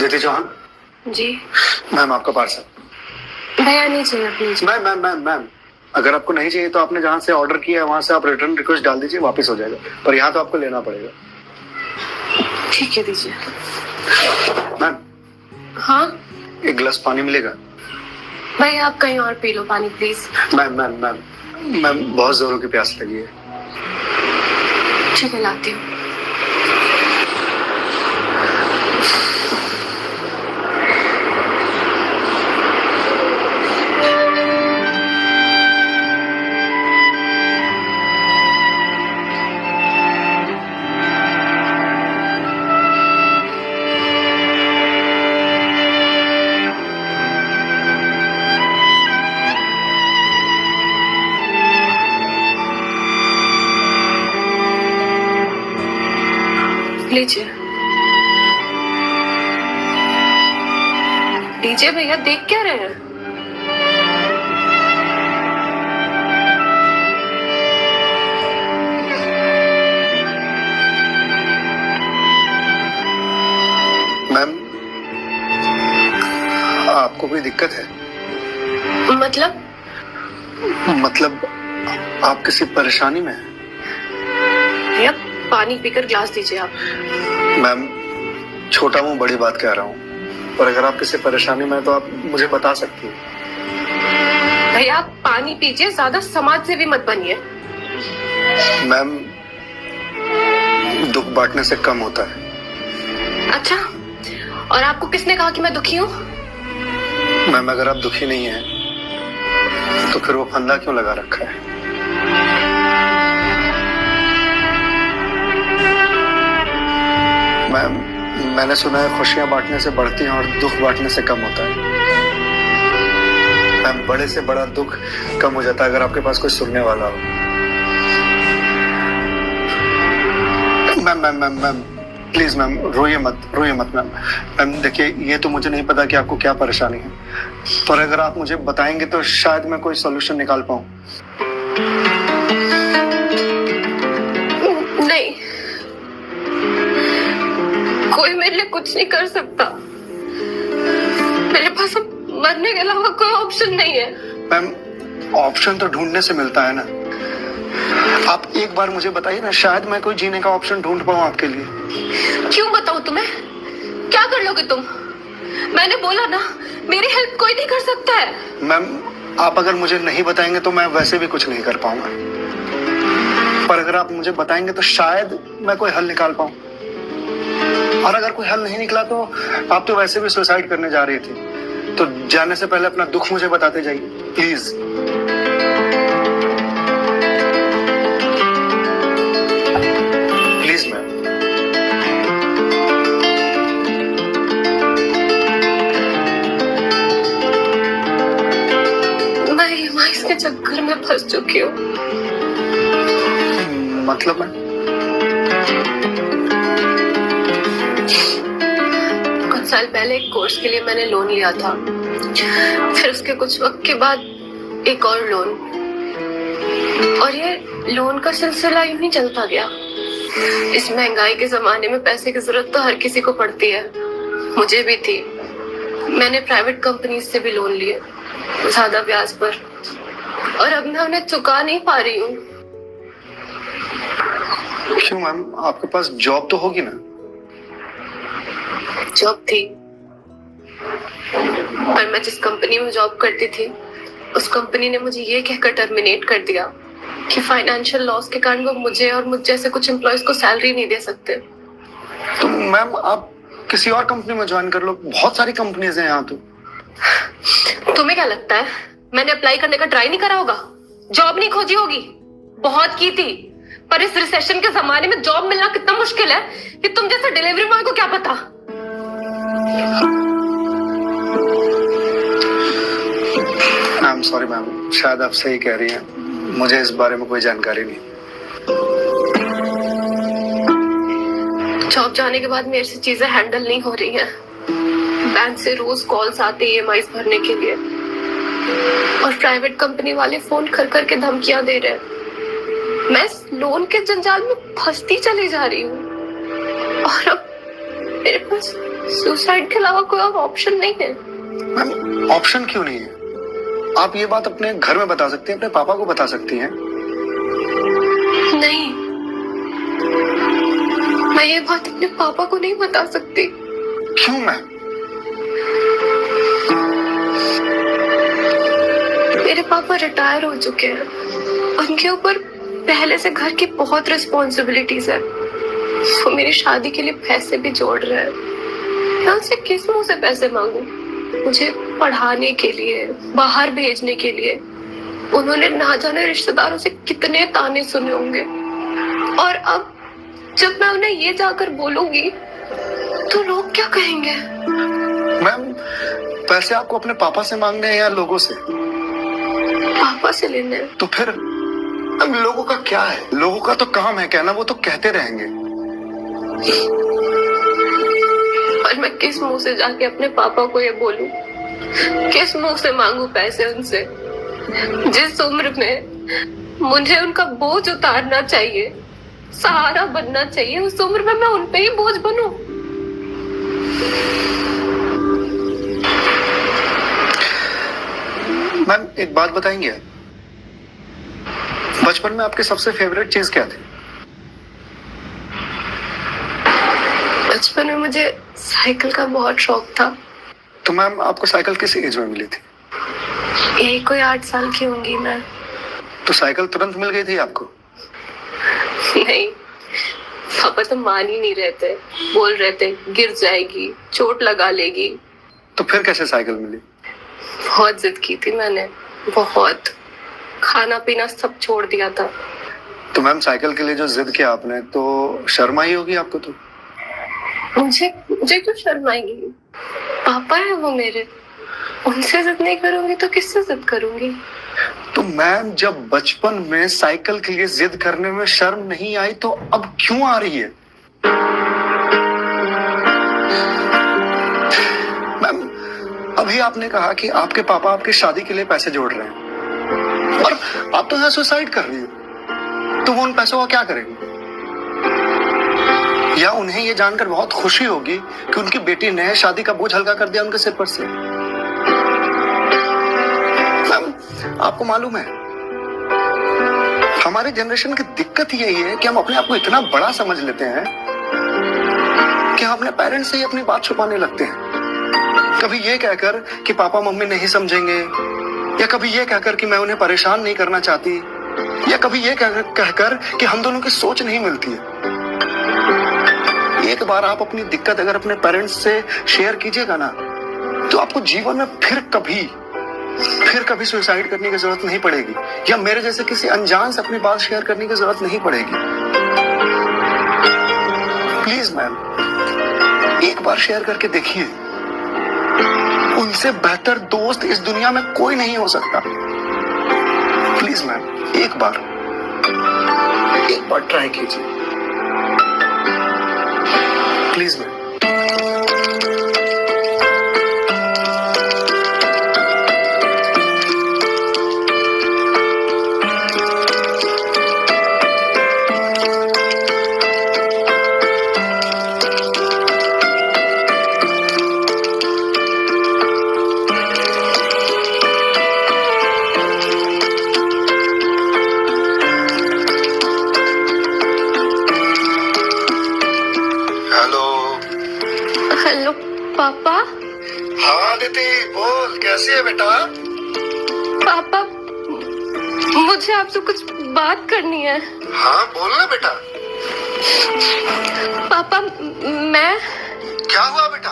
अदिति चौहान जी ma'am, आपका parcel. भैया नहीं चाहिए please. Ma'am ma'am ma'am ma'am, अगर आपको नहीं चाहिए तो आपने जहाँ से ऑर्डर किया है वहां से आप रिटर्न रिक्वेस्ट डाल दीजिए, वापस हो जाएगा। पर यहाँ तो आपको लेना पड़ेगा। ठीक है दीजिए। मैम हाँ एक गिलास पानी मिलेगा? भैया आप कहीं और पी लो पानी please. Ma'am ma'am ma'am ma'am बहुत जोरों की प्यास लगी है। ठीक है लाती हूँ। लीजिए लीजिए भैया, देख क्या रहे हैं? मैम आपको कोई दिक्कत है? मतलब आप किसी परेशानी में हैं? भैया पानी पीकर ग्लास दीजिए आप। मैम छोटा मुंह बड़ी बात कह रहा हूँ, पर अगर आप किसी परेशानी में हैं तो आप मुझे बता सकती हैं। भैया आप पानी पीजिए, ज्यादा समाज से भी मत बनिए। मैम दुख बांटने से कम होता है। अच्छा, और आपको किसने कहा कि मैं दुखी हूँ? मैम अगर आप दुखी नहीं हैं तो फिर वो फंदा क्यों लगा रखा है? मैम मैंने सुना है खुशियां बांटने से बढ़ती हैं और दुख बांटने से कम होता है। मैम बड़े से बड़ा दुख कम हो जाता है अगर आपके पास कोई सुनने वाला हो। Ma'am ma'am ma'am ma'am please ma'am रोइए मत मैम। मैम देखिए ये तो मुझे नहीं पता कि आपको क्या परेशानी है, पर अगर आप मुझे बताएंगे तो शायद मैं कोई सॉल्यूशन निकाल पाऊं। नहीं, कोई मेरे लिए कुछ नहीं कर सकता। मेरे पास अब मरने के अलावा कोई ऑप्शन नहीं है। मैम ऑप्शन तो ढूंढने से मिलता है ना। आप एक बार मुझे बताइए ना, शायद मैं कोई जीने का ऑप्शन ढूंढ पाऊं आपके लिए। क्यों बताऊं तुम्हें? क्या कर लोगे तुम? मैंने बोला ना, मेरी हेल्प कोई नहीं कर सकता है। मैम आप अगर मुझे नहीं बताएंगे तो मैं वैसे भी कुछ नहीं कर पाऊंगा, पर अगर आप मुझे बताएंगे तो शायद मैं कोई हल निकाल पाऊं। और अगर कोई हल नहीं निकला तो आप तो वैसे भी सुसाइड करने जा रही थी, तो जाने से पहले अपना दुख मुझे बताते जाइए प्लीज। Please ma'am. मैं ईएमआईज़ के चक्कर में फंस चुकी हूँ। मतलब मैं कुछ साल पहले एक कोर्स के लिए मैंने लोन लिया था, फिर उसके कुछ वक्त के बाद एक और लोन, और ये लोन का सिलसिला यूं ही चलता गया। इस महंगाई के जमाने में पैसे की जरूरत तो हर किसी को पड़ती है, मुझे भी थी। मैंने प्राइवेट कंपनी से भी लोन लिए, ज्यादा ब्याज पर, और अब मैं उन्हें चुका नहीं पा रही हूँ। क्यों मैम, आपके पास जॉब तो होगी ना? जॉब थी, पर मैं जिस कंपनी में जॉब करती थी उस कंपनी ने मुझे ये कहकर टर्मिनेट कर दिया कि फाइनेंशियल लॉस के कारण वो मुझे और मुझ जैसे कुछ एम्प्लॉयज को सैलरी नहीं दे सकते। तो मैम आप किसी और कंपनी में ज्वाइन कर लो, बहुत सारी कंपनीज हैं यहाँ तो। तुम्हें क्या लगता है मैंने अप्लाई करने का ट्राई नहीं करा होगा? जॉब नहीं खोजी होगी? बहुत की थी, पर इस रिसेशन के जमाने में जॉब मिलना कितना मुश्किल है कि तुम जैसे डिलीवरी बॉय को क्या पता। मैम सॉरी मैम, शायद आप सही कह रही हैं, मुझे इस बारे में कोई जानकारी नहीं। जॉब जाने के बाद मेरे से चीजें हैंडल नहीं हो रही हैं। बैंक से रोज कॉल्स आते ईएमआईज़ भरने के लिए, और प्राइवेट कंपनी वाले फोन कर करके धमकियां दे रहे हैं। मैं इस लोन के जंजाल में फंसती चली जा रही हूँ, और अब मेरे पास सुसाइड के अलावा कोई और ऑप्शन नहीं है। मैम ऑप्शन क्यों नहीं है? आप ये बात अपने घर में बता सकती हैं, अपने पापा को बता सकती हैं। नहीं, मैं ये बात अपने पापा को नहीं बता सकती। क्यों मैम? मेरे पापा रिटायर हो चुके हैं, उनके ऊपर पहले से घर की बहुत रिस्पॉन्सिबिलिटीज है। वो मेरी शादी के लिए पैसे भी जोड़ रहे हैं। मैं उनसे किस मुंह से पैसे मांगू? मुझे पढ़ाने के लिए, बाहर भेजने के लिए उन्होंने ना जाने रिश्तेदारों से कितने ताने सुने होंगे। और अब जब मैं उन्हें ये जाकर बोलूंगी तो लोग क्या कहेंगे? मैम पैसे आपको अपने पापा से मांगने हैं या लोगों से? पापा से लेने हैं। तो फिर अब लोगों का क्या है? लोगों का तो काम है कहना, वो तो कहते रहेंगे। और मैं किस मुंह से जाके अपने पापा को ये बोलूं? किस मुंह से मांगू पैसे उनसे? जिस उम्र में मुझे उनका बोझ उतारना चाहिए, सहारा बनना चाहिए, उस उम्र में मैं उन पे ही बोझ बनूं? मैम एक बात बताएंगे, बचपन में आपकी सबसे फेवरेट चीज क्या थी? बचपन में मुझे साइकिल का बहुत शौक था। तो मैम आपको साइकिल किस एज में मिली थी? यही कोई 8 साल की होंगी मैं। तो साइकिल तुरंत मिल गई थी आपको? नहीं, पापा तो मान ही नहीं रहे थे। बोल रहे थे गिर जाएगी, चोट लगा लेगी। तो फिर कैसे साइकिल मिली? बहुत जिद की थी मैंने, बहुत। खाना पीना सब छोड़ दिया था। तो मैम साइकिल के लिए जो जिद किया आपने, तो शर्म आई होगी आपको? तो मुझे मुझे क्यों शर्म आएगी? पापा है वो मेरे, उनसे जिद नहीं करूंगी तो किससे जिद करूंगी? तो मैम जब बचपन में साइकिल के लिए जिद करने में शर्म नहीं आई तो अब क्यों आ रही है? मैम अभी आपने कहा कि आपके पापा आपकी शादी के लिए पैसे जोड़ रहे हैं और आप तो यहाँ सुसाइड कर रही हो, तो वो उन पैसों का क्या करेंगे? या उन्हें ये जानकर बहुत खुशी होगी कि उनकी बेटी ने शादी का बोझ हल्का कर दिया उनके सिर पर से। मैम आपको मालूम है हमारे जनरेशन की दिक्कत यही है कि हम अपने आप को इतना बड़ा समझ लेते हैं कि हम अपने पेरेंट्स से ही अपनी बात छुपाने लगते हैं। कभी ये कहकर कि पापा मम्मी नहीं समझेंगे, या कभी ये कहकर कि मैं उन्हें परेशान नहीं करना चाहती, या कभी ये कहकर कि हम दोनों की सोच नहीं मिलती है। एक बार आप अपनी दिक्कत अगर अपने पेरेंट्स से शेयर कीजिएगा ना, तो आपको जीवन में फिर कभी सुसाइड करने की जरूरत नहीं पड़ेगी, या मेरे जैसे किसी अनजान से अपनी बात शेयर करने की जरूरत नहीं पड़ेगी। प्लीज मैम एक बार शेयर करके देखिए, उनसे बेहतर दोस्त इस दुनिया में कोई नहीं हो सकता। प्लीज मैम एक बार ट्राई कीजिए, प्लीज मैम। हेलो पापा। हाँ दीदी बोल, कैसी है बेटा? पापा मुझे आपसे कुछ बात करनी है। हाँ बोल ना बेटा। पापा मैं क्या हुआ बेटा?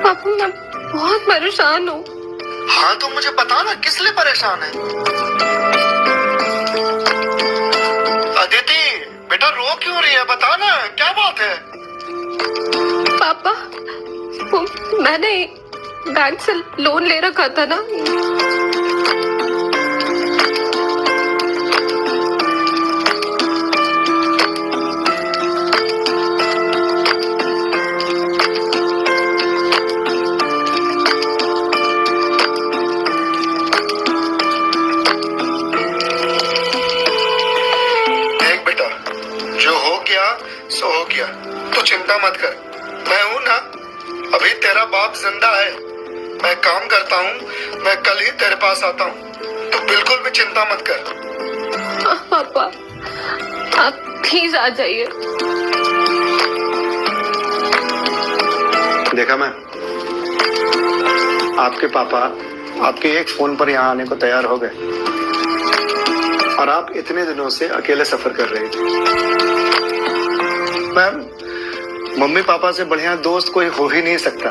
पापा मैं बहुत परेशान हूँ। हाँ तो मुझे बता ना, किस लिए परेशान है? अदिति बेटा रो क्यों रही है, बता ना क्या बात है? पापा वो मैंने बैंक से लोन ले रखा था ना, देख बेटा, जो हो गया सो हो गया, तो चिंता मत कर, मैं हूं ना, तेरा बाप जिंदा है, मैं काम करता हूँ, मैं कल ही तेरे पास आता हूँ, तो बिल्कुल भी चिंता मत कर। पापा आप प्लीज आ जाइए। देखा मैं, आपके पापा आपके एक फोन पर यहाँ आने को तैयार हो गए और आप इतने दिनों से अकेले सफर कर रहे थे। मैम, मम्मी पापा से बढ़िया दोस्त कोई हो ही नहीं सकता।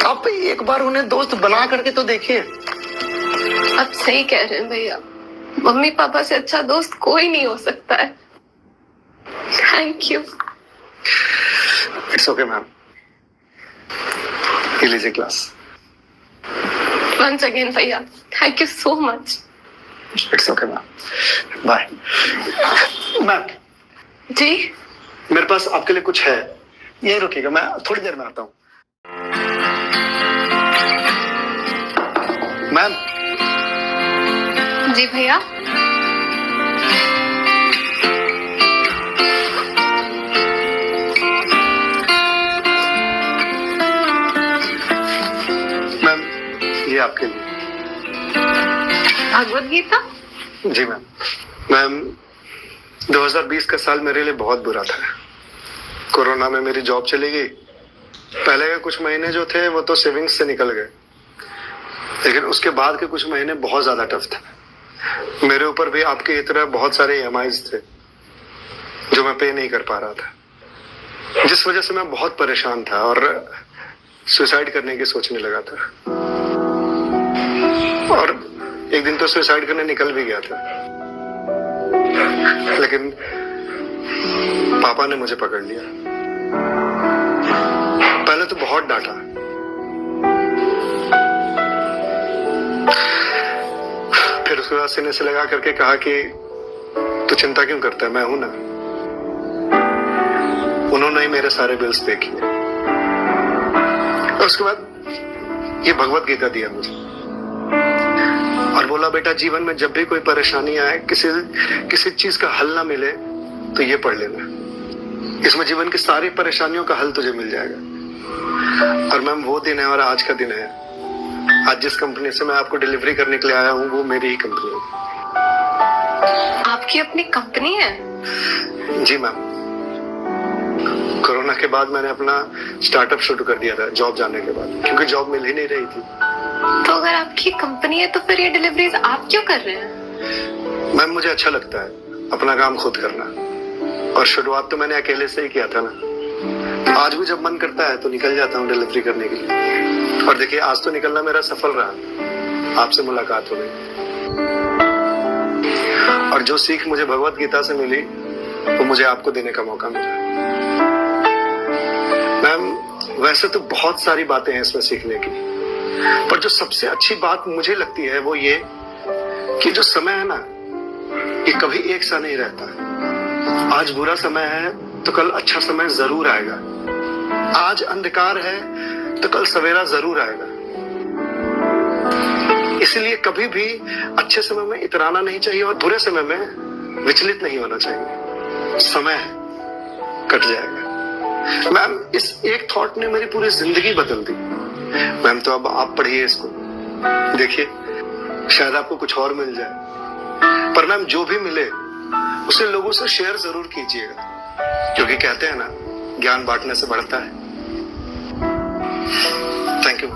आप एक बार उन्हें दोस्त बना करके तो देखिए। आप सही कह रहे हैं भैया, मम्मी पापा से अच्छा दोस्त कोई नहीं हो सकता है। Thank you. It's okay ma'am, ये लीजिए क्लास। वंस अगेन भैया, thank you so much. It's okay ma'am, bye. Ma'am ji मेरे पास आपके लिए कुछ है, यही रुकिएगा, मैं थोड़ी देर में आता हूँ। मैम। जी भैया। मैम ये आपके लिए। भगवत गीता? जी मैम। मैम 2020 का साल मेरे लिए बहुत बुरा था। कोरोना में मेरी जॉब चली गई। पहले के कुछ महीने जो थे वो तो सेविंग्स से निकल गए, लेकिन उसके बाद के कुछ महीने बहुत ज्यादा टफ थे। मेरे ऊपर भी आपके ही तरह बहुत सारे EMIs थे जो मैं पे नहीं कर पा रहा था, जिस वजह से मैं बहुत परेशान था और सुसाइड करने की सोचने लगा था। और एक दिन तो सुसाइड करने निकल भी गया था, लेकिन पापा ने मुझे पकड़ लिया। पहले तो बहुत डांटा, फिर उसके बाद सीने से लगा करके कहा कि तू चिंता क्यों करता है, मैं हूं ना। उन्होंने ही मेरे सारे बिल्स पे किए। और उसके बाद ये भगवत गीता दिया मुझे और बोला बेटा जीवन में जब भी कोई परेशानी आए, किसी चीज का हल ना मिले तो ये पढ़ लेना, इसमें जीवन की सारी परेशानियों का हल तुझे मिल जाएगा। और मैम वो दिन है और आज का दिन है। आज जिस कंपनी से मैं आपको डिलीवरी करने के लिए आया हूँ वो मेरी ही कंपनी है। आपकी अपनी कंपनी है? जी मैम। कोरोना के बाद मैंने अपना स्टार्टअप शुरू कर दिया था जॉब जाने के बाद, क्योंकि जॉब मिल ही नहीं रही थी। तो अगर आपकी कंपनी है तो फिर ये डिलीवरीज आप क्यों कर रहे हैं? मैम मुझे अच्छा लगता है अपना काम खुद करना, और शुरुआत तो मैंने अकेले से ही किया था ना। आज भी जब मन करता है तो निकल जाता हूँ डिलीवरी करने के लिए। और देखिए आज तो निकलना मेरा सफल रहा, आपसे मुलाकात हो गई और जो सीख मुझे भगवत गीता से मिली वो मुझे आपको देने का मौका मिला। मैम वैसे तो बहुत सारी बातें हैं इसमें सीखने की, पर जो सबसे अच्छी बात मुझे लगती है वो ये कि जो समय है ना ये कभी एक सा नहीं रहता। आज बुरा समय है तो कल अच्छा समय जरूर आएगा। आज अंधकार है तो कल सवेरा जरूर आएगा। इसलिए कभी भी अच्छे समय में इतराना नहीं चाहिए और बुरे समय में विचलित नहीं होना चाहिए। समय कट जाएगा। मैम इस एक थॉट ने मेरी पूरी जिंदगी बदल दी। मैम तो अब आप पढ़िए इसको, देखिए शायद आपको कुछ और मिल जाए, पर मैम जो भी मिले उसे लोगों से शेयर जरूर कीजिएगा, क्योंकि कहते हैं ना ज्ञान बांटने से बढ़ता है। Thank you.